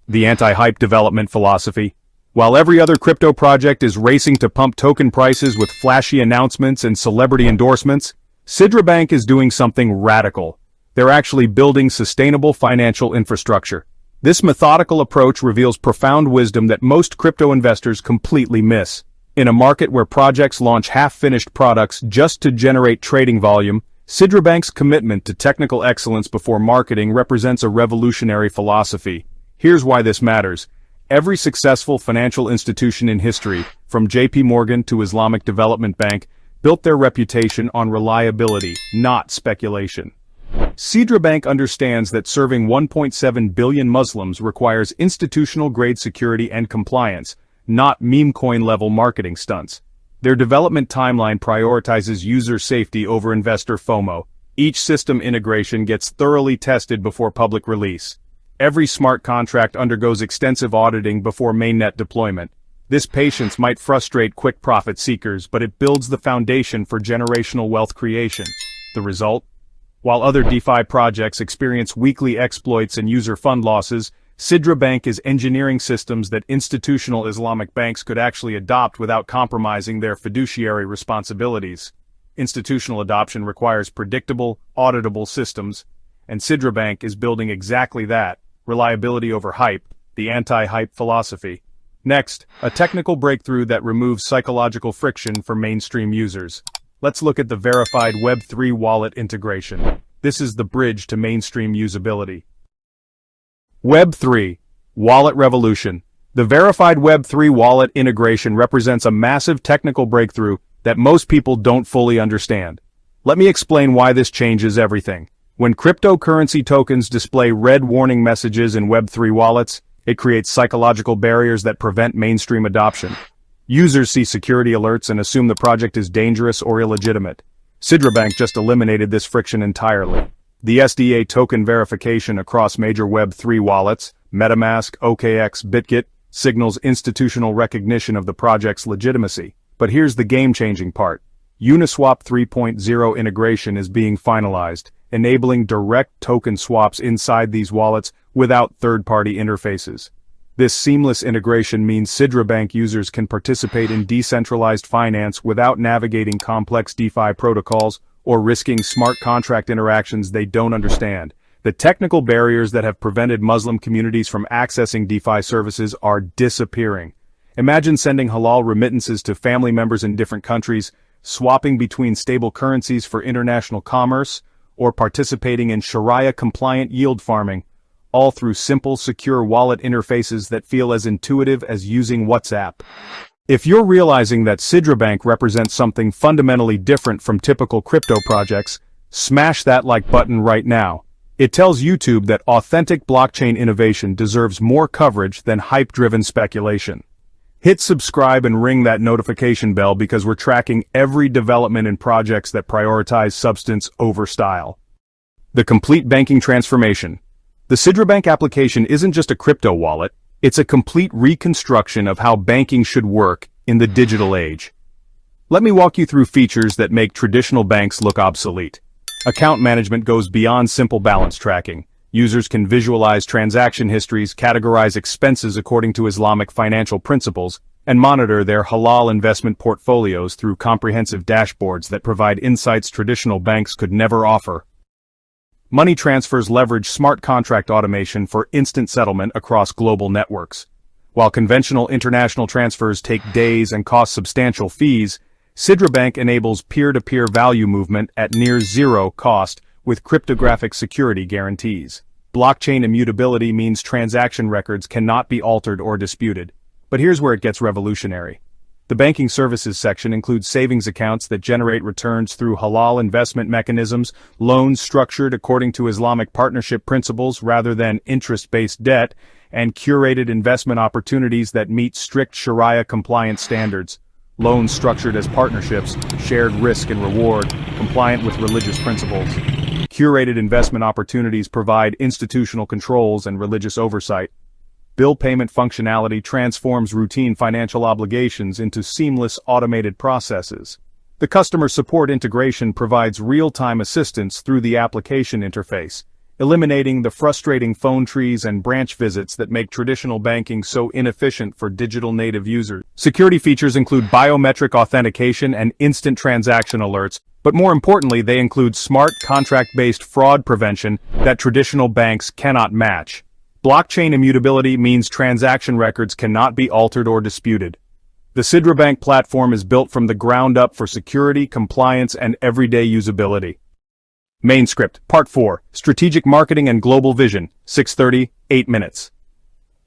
the anti-hype development philosophy. While every other crypto project is racing to pump token prices with flashy announcements and celebrity endorsements, SidraBank is doing something radical. They're actually building sustainable financial infrastructure. This methodical approach reveals profound wisdom that most crypto investors completely miss. In a market where projects launch half-finished products just to generate trading volume, SidraBank's commitment to technical excellence before marketing represents a revolutionary philosophy. Here's why this matters. Every successful financial institution in history, from JP Morgan to Islamic Development Bank, built their reputation on reliability, not speculation. SidraBank understands that serving 1.7 billion Muslims requires institutional-grade security and compliance, not meme coin-level marketing stunts. Their development timeline prioritizes user safety over investor FOMO. Each system integration gets thoroughly tested before public release. Every smart contract undergoes extensive auditing before mainnet deployment. This patience might frustrate quick profit seekers, but it builds the foundation for generational wealth creation. The result? While other DeFi projects experience weekly exploits and user fund losses, SidraBank is engineering systems that institutional Islamic banks could actually adopt without compromising their fiduciary responsibilities. Institutional adoption requires predictable, auditable systems, and SidraBank is building exactly that. Reliability over hype, the anti-hype philosophy. Next, a technical breakthrough that removes psychological friction for mainstream users. Let's look at the verified Web3 wallet integration. This is the bridge to mainstream usability. Web3, wallet revolution. The verified Web3 wallet integration represents a massive technical breakthrough that most people don't fully understand. Let me explain why this changes everything. When cryptocurrency tokens display red warning messages in Web3 wallets, it creates psychological barriers that prevent mainstream adoption. Users see security alerts and assume the project is dangerous or illegitimate. SidraBank just eliminated this friction entirely. The SDA token verification across major Web3 wallets, MetaMask, OKX, BitGet, signals institutional recognition of the project's legitimacy. But here's the game-changing part. Uniswap 3.0 integration is being finalized, enabling direct token swaps inside these wallets without third-party interfaces. This seamless integration means SidraBank users can participate in decentralized finance without navigating complex DeFi protocols or risking smart contract interactions they don't understand. The technical barriers that have prevented Muslim communities from accessing DeFi services are disappearing. Imagine sending halal remittances to family members in different countries, swapping between stable currencies for international commerce, or participating in Sharia-compliant yield farming, all through simple, secure wallet interfaces that feel as intuitive as using WhatsApp. If you're realizing that SidraBank represents something fundamentally different from typical crypto projects, smash that like button right now. It tells YouTube that authentic blockchain innovation deserves more coverage than hype-driven speculation. Hit subscribe and ring that notification bell because we're tracking every development in projects that prioritize substance over style. The complete banking transformation. The SidraBank application isn't just a crypto wallet, it's a complete reconstruction of how banking should work in the digital age. Let me walk you through features that make traditional banks look obsolete. Account management goes beyond simple balance tracking. Users can visualize transaction histories, categorize expenses according to Islamic financial principles, and monitor their halal investment portfolios through comprehensive dashboards that provide insights traditional banks could never offer. Money transfers leverage smart contract automation for instant settlement across global networks. While conventional international transfers take days and cost substantial fees, SidraBank enables peer-to-peer value movement at near zero cost with cryptographic security guarantees. Blockchain immutability means transaction records cannot be altered or disputed. But here's where it gets revolutionary. The banking services section includes savings accounts that generate returns through halal investment mechanisms, loans structured according to Islamic partnership principles rather than interest-based debt, and curated investment opportunities that meet strict Sharia compliance standards. Loans structured as partnerships, shared risk and reward, compliant with religious principles. Curated investment opportunities provide institutional controls and religious oversight. Bill payment functionality transforms routine financial obligations into seamless automated processes. The customer support integration provides real-time assistance through the application interface, eliminating the frustrating phone trees and branch visits that make traditional banking so inefficient for digital native users. Security features include biometric authentication and instant transaction alerts, but more importantly, they include smart contract-based fraud prevention that traditional banks cannot match. Blockchain immutability means transaction records cannot be altered or disputed. The SidraBank platform is built from the ground up for security, compliance, and everyday usability. Main script, Part 4, Strategic Marketing and Global Vision, 6:30, 8 minutes.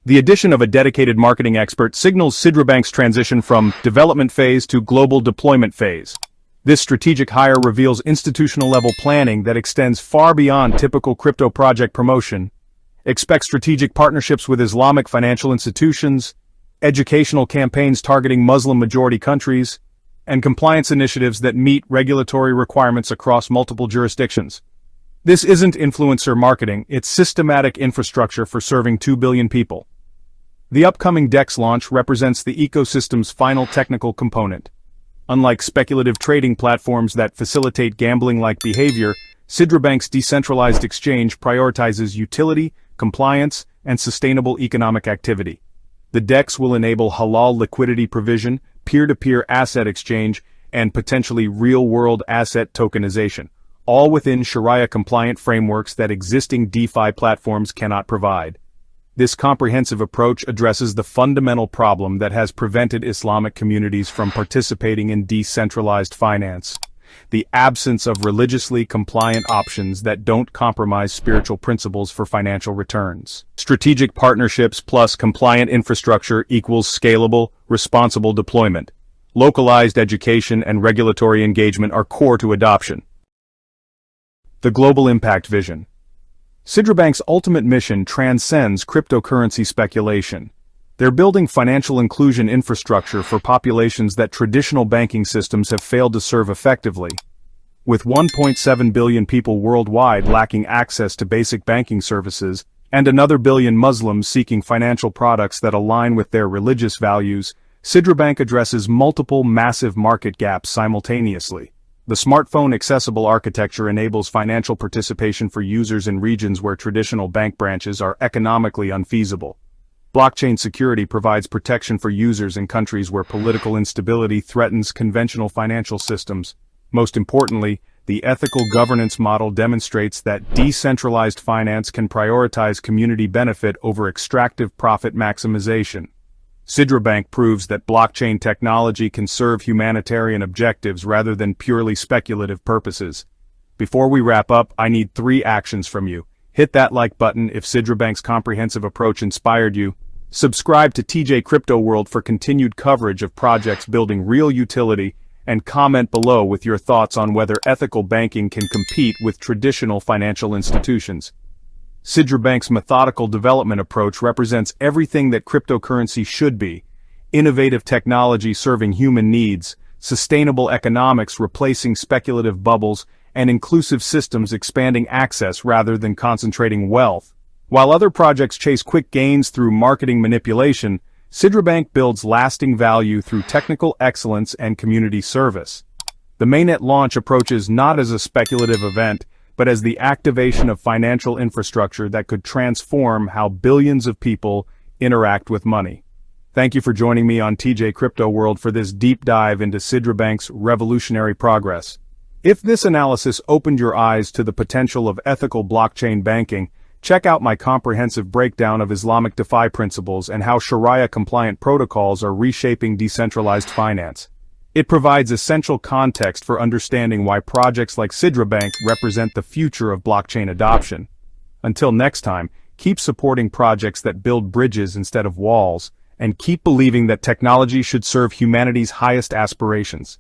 The addition of a dedicated marketing expert signals SidraBank's transition from development phase to global deployment phase. This strategic hire reveals institutional-level planning that extends far beyond typical crypto project promotion. Expect strategic partnerships with Islamic financial institutions, educational campaigns targeting Muslim-majority countries, and compliance initiatives that meet regulatory requirements across multiple jurisdictions. This isn't influencer marketing, it's systematic infrastructure for serving 2 billion people. The upcoming DEX launch represents the ecosystem's final technical component. Unlike speculative trading platforms that facilitate gambling-like behavior, SidraBank's decentralized exchange prioritizes utility, compliance, and sustainable economic activity. The DEX will enable Halal liquidity provision, peer-to-peer asset exchange, and potentially real-world asset tokenization, all within Sharia-compliant frameworks that existing DeFi platforms cannot provide. This comprehensive approach addresses the fundamental problem that has prevented Islamic communities from participating in decentralized finance: the absence of religiously compliant options that don't compromise spiritual principles for financial returns. Strategic partnerships plus compliant infrastructure equals scalable, responsible deployment. Localized education and regulatory engagement are core to adoption. The Global Impact Vision. SidraBank's ultimate mission transcends cryptocurrency speculation. They're building financial inclusion infrastructure for populations that traditional banking systems have failed to serve effectively. With 1.7 billion people worldwide lacking access to basic banking services, and another billion Muslims seeking financial products that align with their religious values, SidraBank addresses multiple massive market gaps simultaneously. The smartphone-accessible architecture enables financial participation for users in regions where traditional bank branches are economically unfeasible. Blockchain security provides protection for users in countries where political instability threatens conventional financial systems. Most importantly, the ethical governance model demonstrates that decentralized finance can prioritize community benefit over extractive profit maximization. SidraBank proves that blockchain technology can serve humanitarian objectives rather than purely speculative purposes. Before we wrap up, I need 3 actions from you. Hit that like button if SidraBank's comprehensive approach inspired you. Subscribe to TJ Crypto World for continued coverage of projects building real utility, and comment below with your thoughts on whether ethical banking can compete with traditional financial institutions. SidraBank's methodical development approach represents everything that cryptocurrency should be: innovative technology serving human needs, sustainable economics replacing speculative bubbles, and inclusive systems expanding access rather than concentrating wealth. While other projects chase quick gains through marketing manipulation, SidraBank builds lasting value through technical excellence and community service. The mainnet launch approaches not as a speculative event, but as the activation of financial infrastructure that could transform how billions of people interact with money. Thank you for joining me on TJ Crypto World for this deep dive into SidraBank's revolutionary progress. If this analysis opened your eyes to the potential of ethical blockchain banking, check out my comprehensive breakdown of Islamic DeFi principles and how Sharia-compliant protocols are reshaping decentralized finance. It provides essential context for understanding why projects like SidraBank represent the future of blockchain adoption. Until next time, keep supporting projects that build bridges instead of walls, and keep believing that technology should serve humanity's highest aspirations.